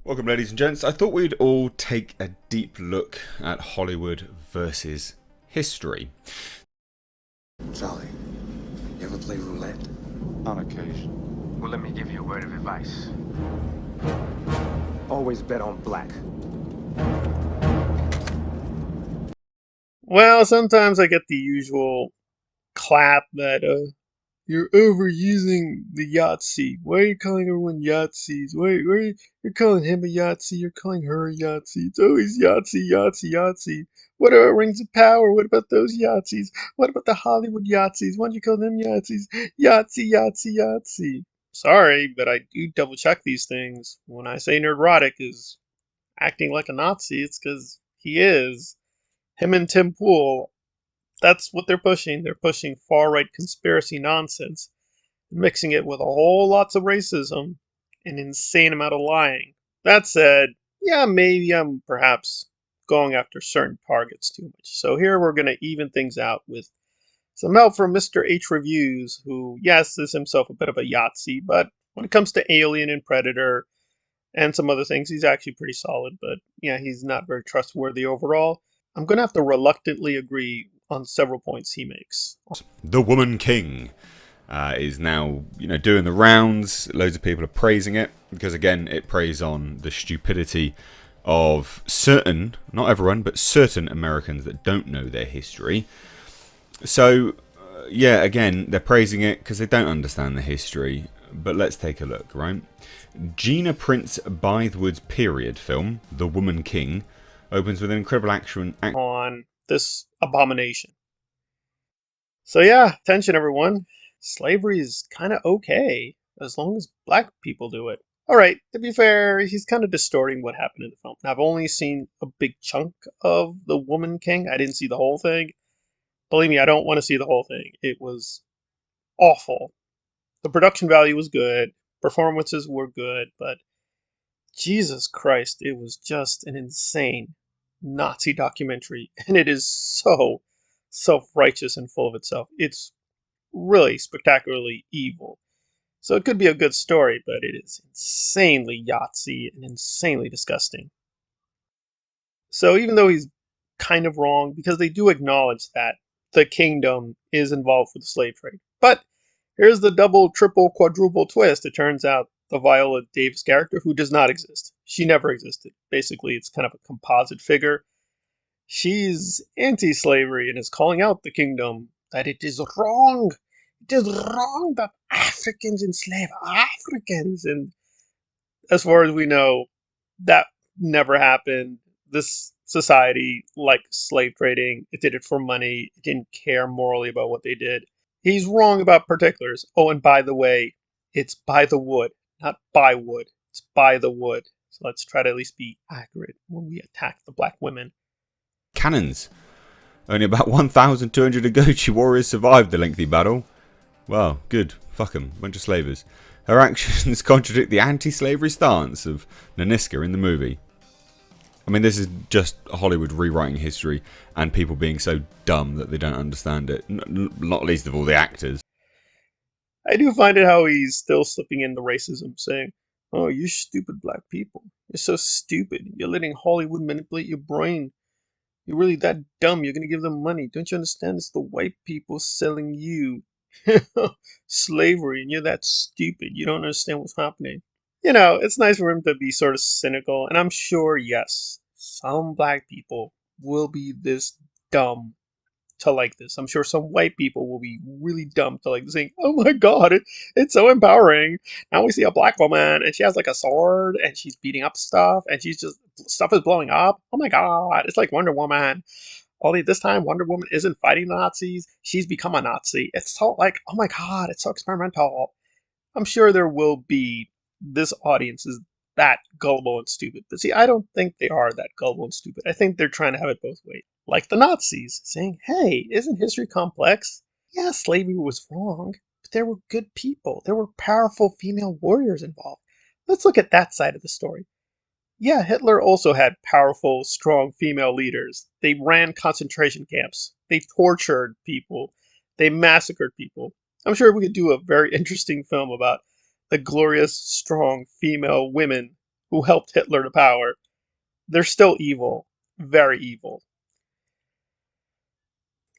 Welcome, ladies and gents. I thought we'd all take a deep look at Hollywood versus history. Charlie, you ever play roulette? On occasion. Well, let me give you a word of advice. Always bet on black. Well, sometimes I get the usual clap that you're overusing the Yahtzee. Why are you calling everyone Yahtzees? You're calling him a Yahtzee, you're calling her a Yahtzee. It's always Yahtzee, Yahtzee, Yahtzee. What about Rings of Power? What about those Yahtzees? What about the Hollywood Yahtzees? Why don't you call them Yahtzees? Yahtzee, Yahtzee, Yahtzee. Sorry, but I do double check these things. When I say Nerdrotic is acting like a Nazi, it's because he is. Him and Tim Pool, that's what they're pushing. They're pushing far-right conspiracy nonsense, mixing it with a whole lots of racism, an insane amount of lying. That said, yeah, maybe I'm perhaps going after certain targets too much. So here we're going to even things out with some help from Mr. H Reviews, who, yes, is himself a bit of a Yahtzee, but when it comes to Alien and Predator and some other things, he's actually pretty solid, but yeah, he's not very trustworthy overall. I'm going to have to reluctantly agree on several points he makes. The Woman King is now, doing the rounds. Loads of people are praising it because, again, it preys on the stupidity of certain, not everyone, but certain Americans that don't know their history. So, yeah, again, they're praising it because they don't understand the history. But let's take a look, right? Gina Prince Bythewood's period film, The Woman King, opens with an incredible action on this abomination. So yeah, attention everyone. Slavery is kind of okay as long as black people do it. Alright, to be fair, he's kind of distorting what happened in the film. Now, I've only seen a big chunk of The Woman King. I didn't see the whole thing. Believe me, I don't want to see the whole thing. It was awful. The production value was good. Performances were good, but Jesus Christ, it was just an insane Nazi documentary, and it is so self-righteous and full of itself. It's really spectacularly evil. So it could be a good story, but it is insanely Yahtzee and insanely disgusting. So even though he's kind of wrong, because they do acknowledge that the kingdom is involved with the slave trade. But here's the double, triple, quadruple twist. It turns out the Viola Davis character, who does not exist. She never existed. Basically, it's kind of a composite figure. She's anti-slavery and is calling out the kingdom that it is wrong. It is wrong that Africans enslave Africans. And as far as we know, that never happened. This society, like slave trading, it did it for money. It didn't care morally about what they did. He's wrong about particulars. Oh, and by the way, it's by the wood, not by wood. It's by the wood. So let's try to at least be accurate when we attack the black women. cannons. Only about 1,200 Agochi warriors survived the lengthy battle. Well, good. Fuck 'em. Bunch of slavers. Her actions contradict the anti-slavery stance of Naniska in the movie. I mean, this is just Hollywood rewriting history and people being so dumb that they don't understand it. Not least of all the actors. I do find it how he's still slipping in the racism, saying, "Oh, you stupid black people. You're so stupid. You're letting Hollywood manipulate your brain. You're really that dumb. You're gonna give them money. Don't you understand? It's the white people selling you slavery, and you're that stupid. You don't understand what's happening." It's nice for him to be sort of cynical, and I'm sure, yes, some black people will be this dumb to like this. I'm sure some white people will be really dumb to like this, saying, "Oh my god, it's so empowering. Now we see a black woman, and she has like a sword, and she's beating up stuff, and she's just stuff is blowing up. Oh my god, it's like Wonder Woman. Only this time, Wonder Woman isn't fighting the Nazis; she's become a Nazi. It's so like, oh my god, it's so experimental." I'm sure there will be this audience is that gullible and stupid. But see, I don't think they are that gullible and stupid. I think they're trying to have it both ways. Like the Nazis, saying, "Hey, isn't history complex? Yeah, slavery was wrong, but there were good people. There were powerful female warriors involved. Let's look at that side of the story." Yeah, Hitler also had powerful, strong female leaders. They ran concentration camps. They tortured people. They massacred people. I'm sure we could do a very interesting film about the glorious, strong female women who helped Hitler to power. They're still evil. Very evil.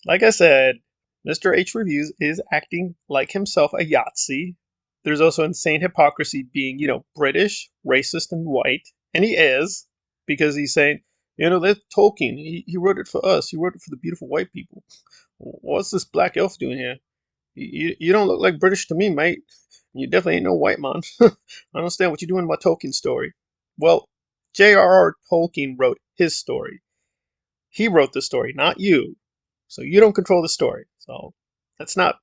Like I said, Mr. H Reviews is acting like himself a Yahtzee. There's also insane hypocrisy being, British, racist, and white. And he is, because he's saying, that Tolkien, he wrote it for us. He wrote it for the beautiful white people. What's this black elf doing here? You don't look like British to me, mate. You definitely ain't no white man. I don't understand what you're doing in my Tolkien story. Well, J.R.R. Tolkien wrote his story. He wrote the story, not you. So you don't control the story. So let's not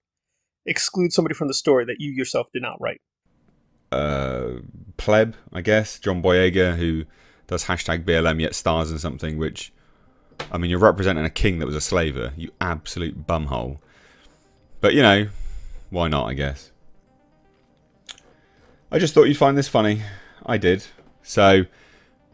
exclude somebody from the story that you yourself did not write. Pleb, I guess, John Boyega, who does hashtag BLM yet stars in something which, I mean, you're representing a king that was a slaver, you absolute bumhole. But, why not, I guess. I just thought you'd find this funny. I did. So,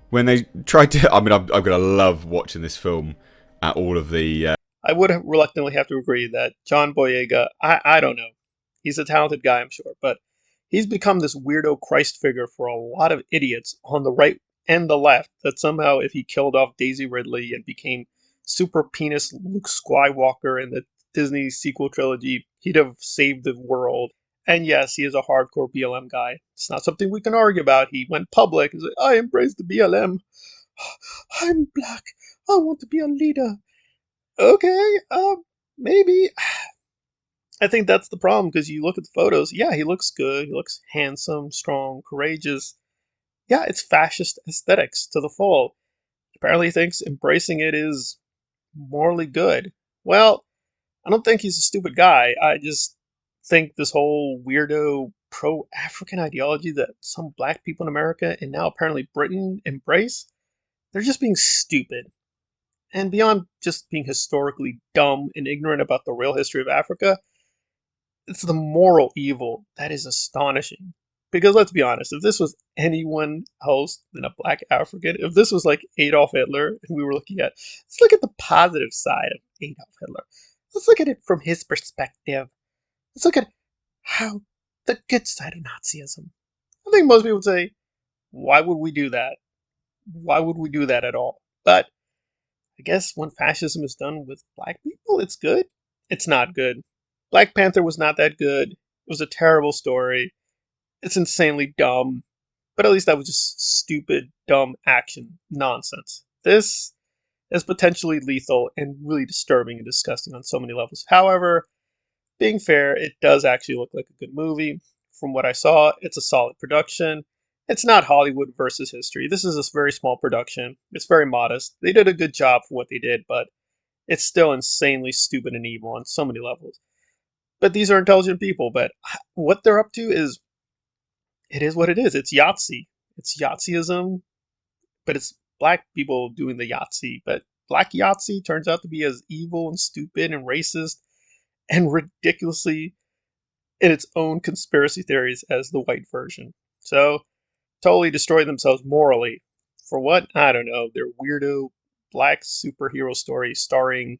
when they tried to... I mean, I'm going to love watching this film at all of the... I would reluctantly have to agree that John Boyega, I don't know. He's a talented guy, I'm sure, but he's become this weirdo Christ figure for a lot of idiots on the right and the left that somehow if he killed off Daisy Ridley and became super penis Luke Skywalker in the Disney sequel trilogy, he'd have saved the world. And yes, he is a hardcore BLM guy. It's not something we can argue about. He went public and said, I embrace the BLM. I'm black. I want to be a leader. Okay, maybe. I think that's the problem because you look at the photos. Yeah, he looks good. He looks handsome, strong, courageous. Yeah, it's fascist aesthetics to the full. Apparently, he thinks embracing it is morally good. Well, I don't think he's a stupid guy. I just think this whole weirdo pro-African ideology that some black people in America and now apparently Britain embrace, they're just being stupid. And beyond just being historically dumb and ignorant about the real history of Africa, it's the moral evil that is astonishing. Because let's be honest, if this was anyone else than a black African, if this was like Adolf Hitler, and we were looking at, let's look at the positive side of Adolf Hitler. Let's look at it from his perspective. Let's look at how the good side of Nazism. I think most people would say, why would we do that? Why would we do that at all? But I guess when fascism is done with black people, it's good. It's not good. Black Panther was not that good. It was a terrible story. It's insanely dumb. But at least that was just stupid, dumb action nonsense. This is potentially lethal and really disturbing and disgusting on so many levels. However, being fair, it does actually look like a good movie. From what I saw, it's a solid production. It's not Hollywood versus history. This is a very small production. It's very modest. They did a good job for what they did, but it's still insanely stupid and evil on so many levels. But these are intelligent people, but what they're up to is, it is what it is. It's Yahtzee. It's Yahtzeeism, but it's black people doing the Yahtzee. But black Yahtzee turns out to be as evil and stupid and racist and ridiculously in its own conspiracy theories as the white version. So, totally destroy themselves morally. For what? I don't know. Their weirdo black superhero story starring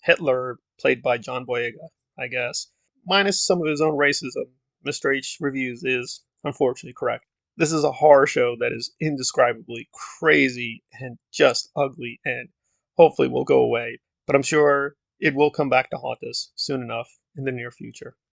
Hitler, played by John Boyega, I guess. Minus some of his own racism, Mr. H Reviews is unfortunately correct. This is a horror show that is indescribably crazy and just ugly and hopefully will go away. But I'm sure it will come back to haunt us soon enough in the near future.